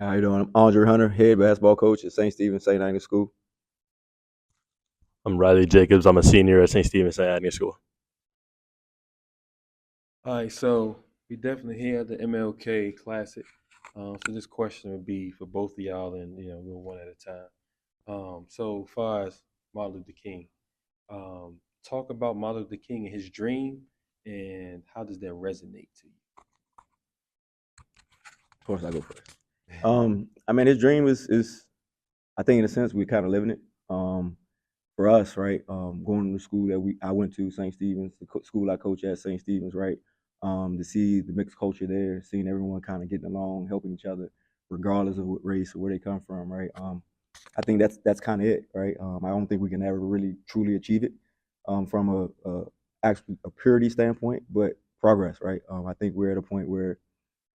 How you doing? I'm Andre Hunter, head basketball coach at St. Stephen St. Agnes School. I'm Riley Jacobs. I'm a senior at St. Stephen St. Agnes School. All right, so we definitely here the MLK Classic. So this question would be for both of y'all, and we'll one at a time. So far as Martin Luther King, talk about Martin Luther King and his dream, and how does that resonate to Of course, I go first. I mean, his dream is I think in a sense we're kind of living it. For us, right? Going to the school that I went to, St. Stephen's, the school I coach at, St. Stephen's, right? To see the mixed culture there, seeing everyone kind of getting along, helping each other, regardless of what race or where they come from, right? I think that's kind of it, right? I don't think we can ever really truly achieve it from actually a purity standpoint, but progress, right? I think we're at a point where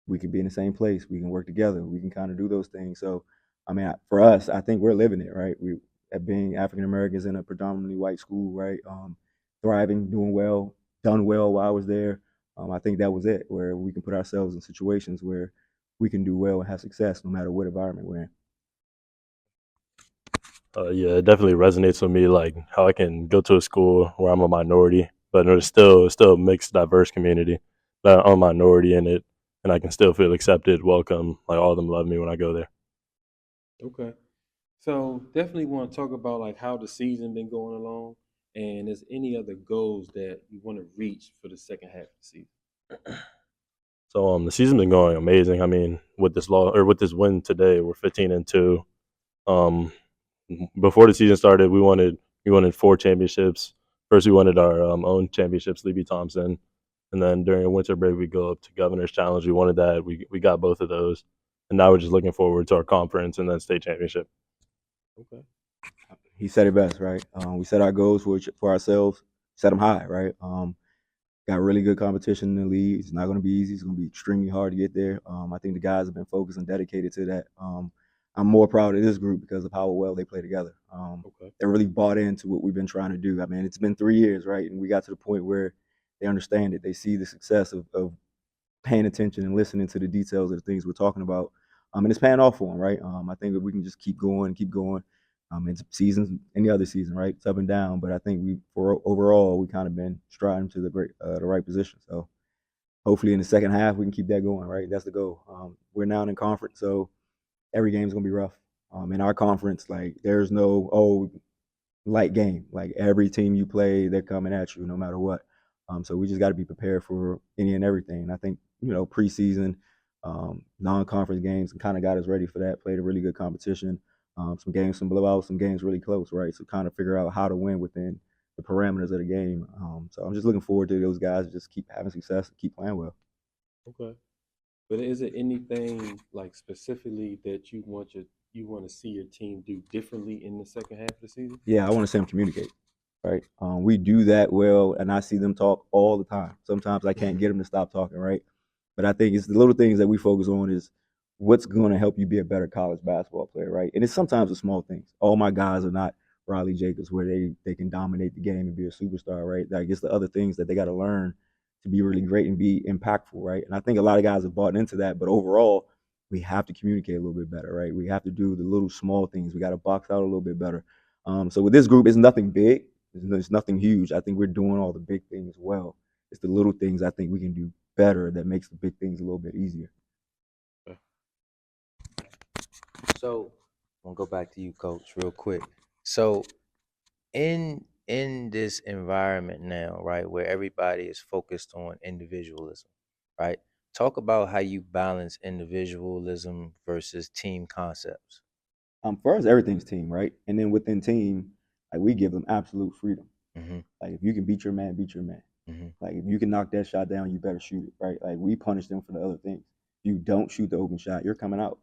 we can be in the same place, we can work together, we can kind of do those things. So, I mean, for us, I think we're living it, right? We at being African Americans in a predominantly white school, right? Thriving, doing well, done well while I was there. I think that was it, where we can put ourselves in situations where we can do well and have success no matter what environment we're in. Yeah, it definitely resonates with me. Like how I can go to a school where I'm a minority, but it's still a mixed, diverse community. But I'm a minority in it, and I can still feel accepted, welcome. Like all of them love me when I go there. you? Okay, so definitely want to talk about like how the season been going along, and is any other goals that you want to reach for the second half of the season? So the season's been going amazing. I mean, with this law or with this win today, we're 15-2. Um, Before the season started, we wanted four championships. First, we wanted our own championships, Levy Thompson, and then during a winter break, we go up to Governor's Challenge. We wanted that. We got both of those, and now we're just looking forward to our conference and then state championship. Okay. He said it best, right? We set our goals for ourselves, set them high, right? Got really good competition in the league. It's not going to be easy. It's going to be extremely hard to get there. I think the guys have been focused and dedicated to that. I'm more proud of this group because of how well they play together. Okay. They're really bought into what we've been trying to do. I mean, it's been 3 years, right? And we got to the point where they understand it. They see the success of paying attention and listening to the details of the things we're talking about. And it's paying off for them, right? I think that we can just keep going, keep going. It's seasons, any other season, right? It's up and down, but I think for overall, we kind of been striding to the right position. So hopefully in the second half, we can keep that going, right? That's the goal. We're now in conference, so every game's gonna be rough. In our conference, like there's no light game. Like every team you play, they're coming at you no matter what. So we just got to be prepared for any and everything. And I think preseason, non-conference games, kind of got us ready for that. Played a really good competition. Some games, some blowouts, some games really close, right? So kind of figure out how to win within the parameters of the game. So I'm just looking forward to those guys just keep having success, and keep playing well. Okay. But is it anything like specifically that you want to see your team do differently in the second half of the season? Yeah, I want to see them communicate. Right, we do that well, and I see them talk all the time. Sometimes I can't get them to stop talking, right? But I think it's the little things that we focus on is what's going to help you be a better college basketball player, right? And it's sometimes the small things. All my guys are not Riley Jacobs where they can dominate the game and be a superstar, right? Like it's the other things that they got to learn to be really great and be impactful, right? And I think a lot of guys have bought into that, but overall, we have to communicate a little bit better, right? We have to do the little small things. We got to box out a little bit better. So with this group, it's nothing big. It's nothing huge. I think we're doing all the big things well. It's the little things I think we can do better that makes the big things a little bit easier. Okay. So I'm gonna go back to you, coach, real quick. So in this environment now, right, where everybody is focused on individualism, right? Talk about how you balance individualism versus team concepts. First, everything's team, right? And then within team, like we give them absolute freedom. Hmm. Like if you can beat your man, beat your man. Hmm. Like if you can knock that shot down, you better shoot it, right? Like we punish them for the other things. If you don't shoot the open shot, you're coming out,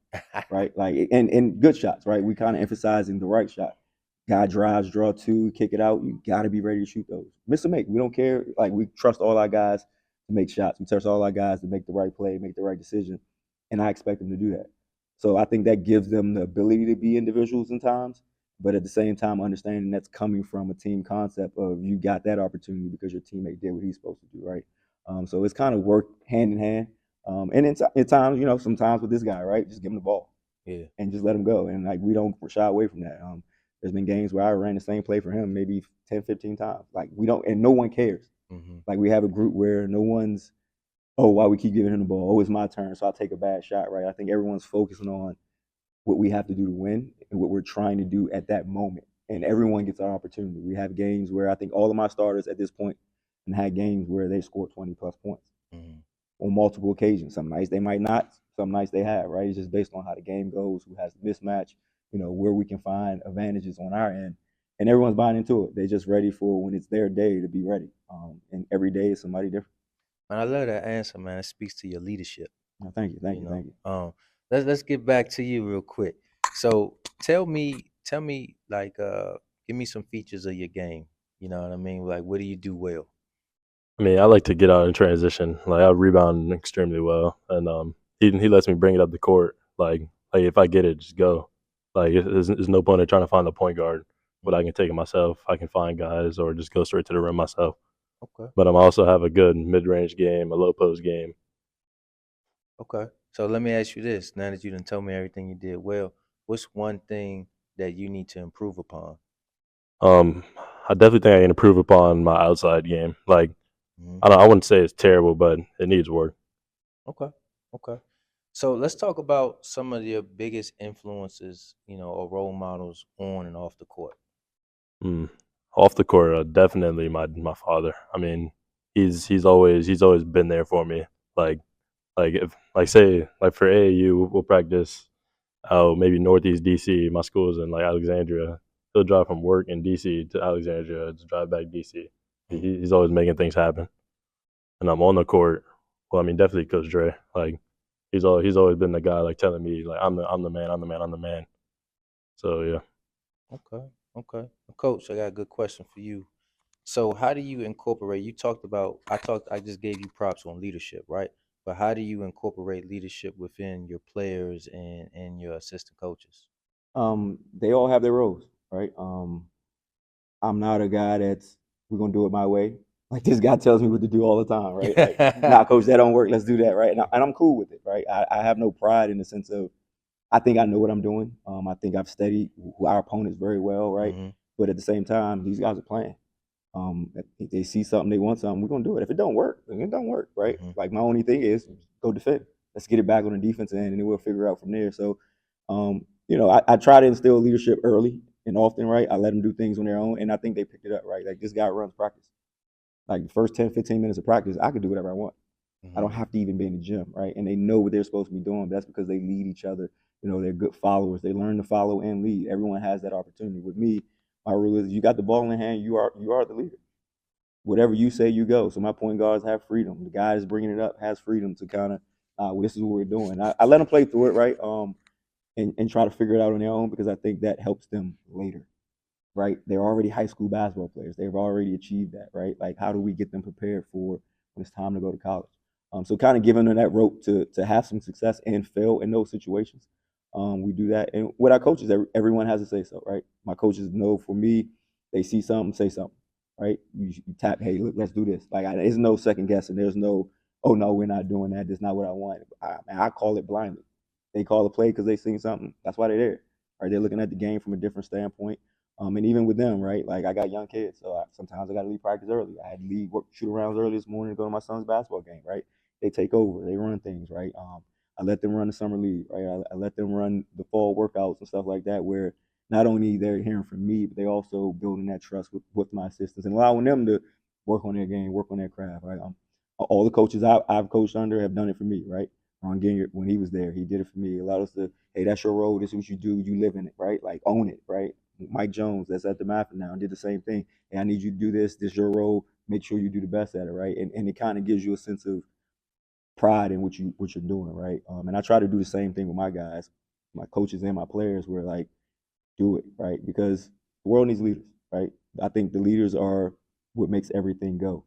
right? Like and good shots, right? We kind of emphasizing the right shot. Guy drives, draw two, kick it out. You got to be ready to shoot those. Miss or make, we don't care. Like we trust all our guys to make shots. We trust all our guys to make the right play, make the right decision, and I expect them to do that. So I think that gives them the ability to be individuals in times, but at the same time, understanding that's coming from a team concept of you got that opportunity because your teammate did what he's supposed to do, right? So it's kind of worked hand in hand. And in times, sometimes with this guy, right, just give him the ball. Yeah. and just let him go. And like we don't shy away from that. There's been games where I ran the same play for him maybe 10, 15 times. Like we don't, and no one cares. Mm-hmm. Like we have a group where no one's, oh, why we keep giving him the ball? Oh, it's my turn, so I'll take a bad shot, right? I think everyone's focusing on what we have to do to win and what we're trying to do at that moment. And everyone gets our opportunity. We have games where I think all of my starters at this point and had games where they scored 20 plus points Mm-hmm. on multiple occasions. Some nights they might not, some nights they have, right? It's just based on how the game goes, who has the mismatch, where we can find advantages on our end. And everyone's buying into it. They're just ready for when it's their day to be ready. And every day is somebody different. Man, I love that answer, man. It speaks to your leadership. Thank you, thank you, thank you. Let's get back to you real quick. So tell me, like, give me some features of your game. You know what I mean? Like, what do you do well? I mean, I like to get out in transition. Like I rebound extremely well, and he lets me bring it up the court. Like if I get it, just go. Like there's no point in trying to find the point guard, but I can take it myself. I can find guys or just go straight to the rim myself. Okay. But I'm also have a good mid range game, a low post game. Okay. So let me ask you this. Now that you done told me everything you did well, what's one thing that you need to improve upon? Um, I definitely think I can improve upon my outside game. Like Hmm. I wouldn't say it's terrible, but it needs work. Okay. Okay. So let's talk about some of your biggest influences, or role models on and off the court. Mm. Off the court, definitely my father. I mean, he's always been there for me. Like if like say like for AAU, we'll practice out maybe Northeast DC. My school's in like Alexandria. He'll drive from work in DC to Alexandria to drive back DC. He's always making things happen. And I'm on the court. Well, I mean, definitely Coach Dre. Like he's always been the guy like telling me like I'm the man, I'm the man, I'm the man. So yeah. Okay. Okay. Coach, I got a good question for you. So how do you incorporate, I just gave you props on leadership, right? But how do you incorporate leadership within your players and your assistant coaches? They all have their roles, right? I'm not a guy that's we're gonna do it my way. Like this guy tells me what to do all the time, right? Like, nah, coach, that don't work. Let's do that, right? And I'm cool with it, right? I have no pride in the sense of I think I know what I'm doing. I think I've studied our opponents very well, right? Hmm. But at the same time, these guys are playing. If they see something, they want something, we're gonna do it. If it don't work, then it don't work, right? Hmm. Like my only thing is go defend. Let's get it back on the defense end, and then we'll figure out from there. So, I try to instill leadership early and often, right? I let them do things on their own, and I think they picked it up, right? Like this guy runs practice. Like the first 10, 15 minutes of practice, I can do whatever I want. I Hmm. don't have to even be in the gym, right? And they know what they're supposed to be doing. That's because they lead each other. They're good followers. They learn to follow and lead. Everyone has that opportunity. With me, my rule is you got the ball in hand, you are the leader. Whatever you say, you go. So my point guards have freedom. The guy that's bringing it up has freedom to kind of, well, this is what we're doing. I let them play through it, right? And try to figure it out on their own because I think that helps them later, right? They're already high school basketball players. They've already achieved that, right? Like, how do we get them prepared for when it's time to go to college? So kind of giving them that rope to have some success and fail in those situations. We do that, and with our coaches, everyone has to say so, right? My coaches know for me, they see something, say something, right? You tap, hey, look, let's do this. Like, there's no second guessing. There's no, oh no, we're not doing that. That's not what I want. I call it blindly. They call a play because they seen something. That's why they're there. Right? They're looking at the game from a different standpoint. And even with them, right? Like I got young kids, so sometimes I got to leave practice early. I had to leave work, shoot arounds early this morning to go to my son's basketball game, right? They take over, they run things, right? I let them run the summer league, right? I let them run the fall workouts and stuff like that, where not only they're hearing from me, but they also building that trust with my assistants and allowing them to work on their game, work on their craft, right? All the coaches I've coached under have done it for me, right? Ron Ginyard, when he was there, he did it for me. He allowed us to, hey, that's your role. This is what you do. You live in it, right? Like own it, right? Mike Jones, that's at the Mafia now, did the same thing. Hey, I need you to do this. This is your role. Make sure you do the best at it, right? And it kind of gives you a sense of pride in what you're doing, right? And I try to do the same thing with my guys, my coaches and my players, where like do it, right? Because the world needs leaders, right? I think the leaders are what makes everything go.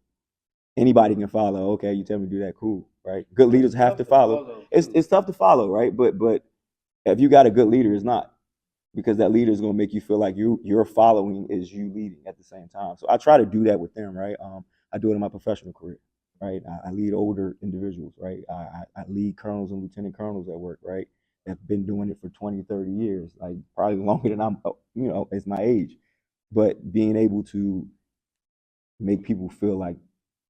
Anybody can follow. Okay, you tell me to do that, cool, right? Good But leaders it's have tough to to follow. follow It's too. it's tough to follow, right? But if you got a good leader, it's not because that leader is going to make you feel like you're following is you leading at the same time. So I try to do that with them, right? I do it in my professional career, right? I lead older individuals, right? I lead colonels and lieutenant colonels at work, right? have been doing it for 20, 30 years, like probably longer than it's my age. But being able to make people feel like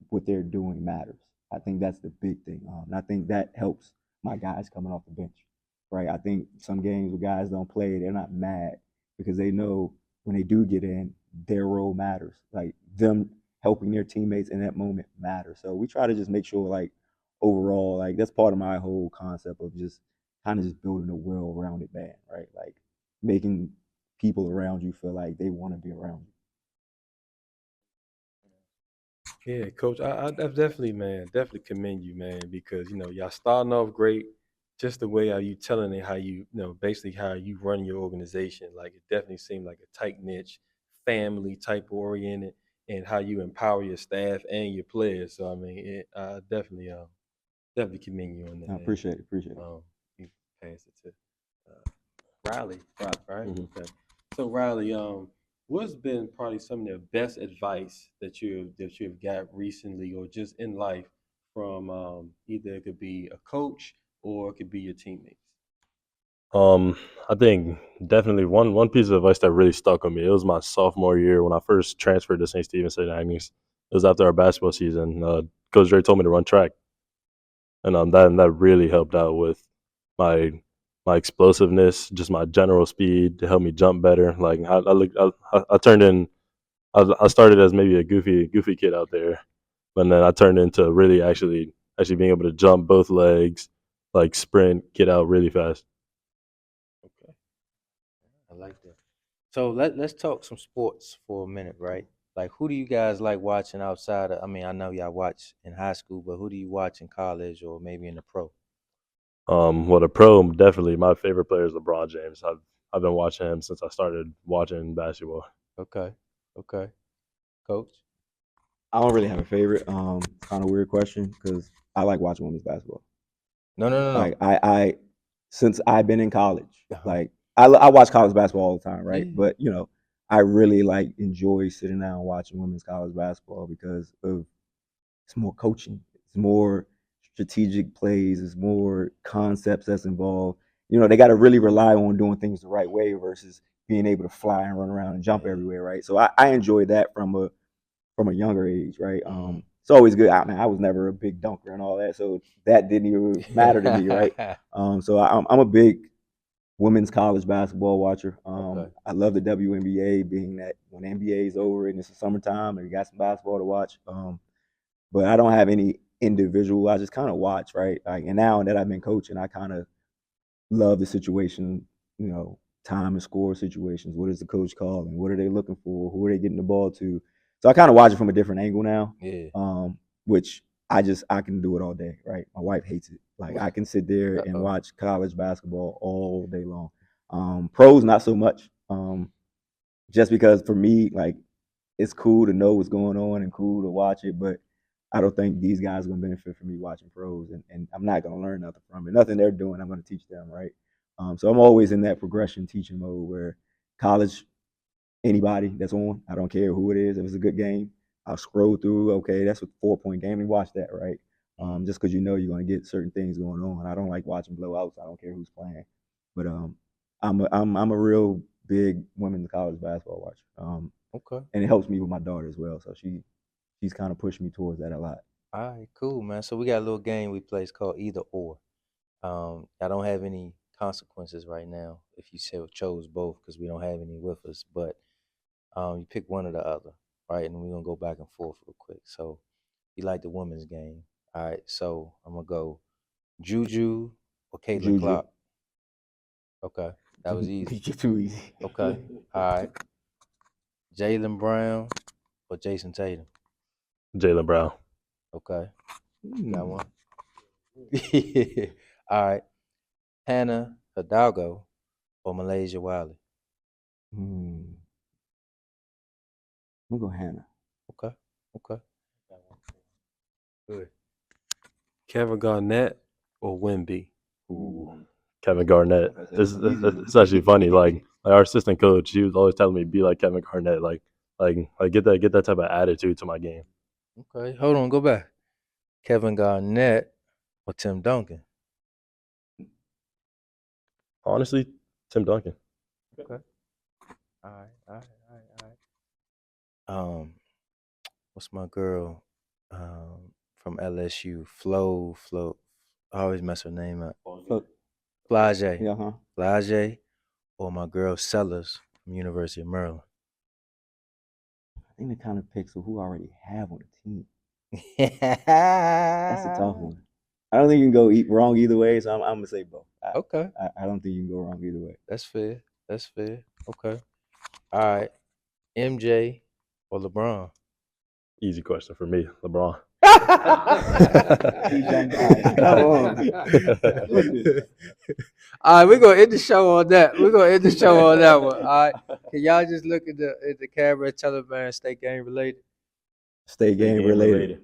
what they're doing matters. I think that's the big thing. And I think that helps my guys coming off the bench, right? I think some games where guys don't play, they're not mad because they know when they do get in, their role matters. Like them helping their teammates in that moment matters. So we try to just make sure, like, overall, like that's part of my whole concept of just kind of just building a well-rounded band, right? Like making people around you feel like they want to be around you. Yeah, coach, I definitely, man, definitely commend you, man, because y'all starting off great. Just the way how you telling it, how basically how you run your organization, like it definitely seemed like a tight niche, family type oriented, and how you empower your staff and your players. So I mean, definitely commend you on that, I man. appreciate it. Appreciate it. You pass it to Riley, right? Mhm. Okay. So Riley, what's been probably some of the best advice that you've got recently or just in life from either it could be a coach or it could be your teammates? Um, I think definitely one piece of advice that really stuck with me. It was my sophomore year when I first transferred to St. Stephen St. Agnes. It was after our basketball season. Coach Dre told me to run track, and that really helped out with my my explosiveness, just my general speed to help me jump better. Like I turned in. I started as maybe a goofy kid out there, but then I turned into really actually being able to jump both legs, like sprint, get out really fast. Okay. I like that. So let's talk some sports for a minute, right? Like, who do you guys like watching outside of? I mean, I know y'all watch in high school, but who do you watch in college or maybe in the pro? Well, the pro definitely my favorite player is LeBron James. I've been watching him since I started watching basketball. Okay, okay, coach. I don't really have a favorite. It's kind of a weird question because I like watching women's basketball. No, no, no, Like no. I since I've been in college, Uh-huh. like I watch college basketball all the time, right? Yeah. But I really like enjoy sitting down and watching women's college basketball because of it's more coaching, it's more strategic plays, it's more concepts that's involved. They got to really rely on doing things the right way versus being able to fly and run around and jump Yeah. everywhere, right? So I enjoy that from a younger age, right? Mhm. It's always good. I was never a big dunker and all that, so that didn't even matter to me, right? So I'm a big women's college basketball watcher. Okay. I love the WNBA, being that when the NBA is over and it's the summertime and we got some basketball to watch. But I don't have any individual. I just kind of watch, right? Like, and now that I've been coaching, I kind of love the situation, time and score situations. What is the coach calling? What are they looking for? Who are they getting the ball to? So I kind of watch it from a different angle now, Yeah. which I can do it all day, right? My wife hates it. Like I can sit there and Uh-oh. watch college basketball all day long. Pros not so much, just because for me, like it's cool to know what's going on and cool to watch it, but I don't think these guys are gonna benefit from me watching pros, and I'm not gonna learn nothing from it. Nothing they're doing, I'm gonna teach them, right? So I'm always in that progression teaching mode where college, anybody that's on, I don't care who it is. If it's a good game, I'll scroll through. Okay, that's a 4 point game, and watch that, right? Mhm. Just because you're gonna get certain things going on. I don't like watching blowouts. I don't care who's playing, but I'm a real big women's college basketball watcher. Okay. And it helps me with my daughter as well. So she's kind of pushed me towards that a lot. All right, cool, man. So we got a little game we play. It's called Either Or. I don't have any consequences right now if you chose both because we don't have any with us. But you pick one or the other, right? And we're gonna go back and forth real quick. So you like the women's game. All right, so I'm gonna go Juju or Caitlin Juju. Clark. Okay, that was easy. You're too easy. Okay, all right. Jalen Brown or Jason Tatum. Jalen Brown. Okay, you got Hmm. one. All right. Hannah Hidalgo or Malaysia Wiley. Hmm. We'll go Hannah. Okay, okay. Good. Kevin Garnett or Wimby? Ooh, Kevin Garnett. That's It's, an easy it's, one. it's actually funny. Like our assistant coach, he was always telling me be like Kevin Garnett. Like get that type of attitude to my game. Okay, hold on, go back. Kevin Garnett or Tim Duncan. Honestly, Tim Duncan. Okay. All right. What's my girl? From LSU, Flo. I always mess her name up. Look, Flage. yeah, huh? Flage, or my girl Sellers from University of Maryland. I think it kind of picks who I already have on the team. That's That's a tough one. I don't think you can go wrong either way, so I'm gonna say both. Okay. I don't think you can go wrong either way. That's fair. Okay. All right. MJ or LeBron? Easy question for me, LeBron. Come on. All right, we're gonna end the show on that. We're gonna end the show on that one. All right. Can y'all just look at the camera and tell them, man, stay game related? Stay game related.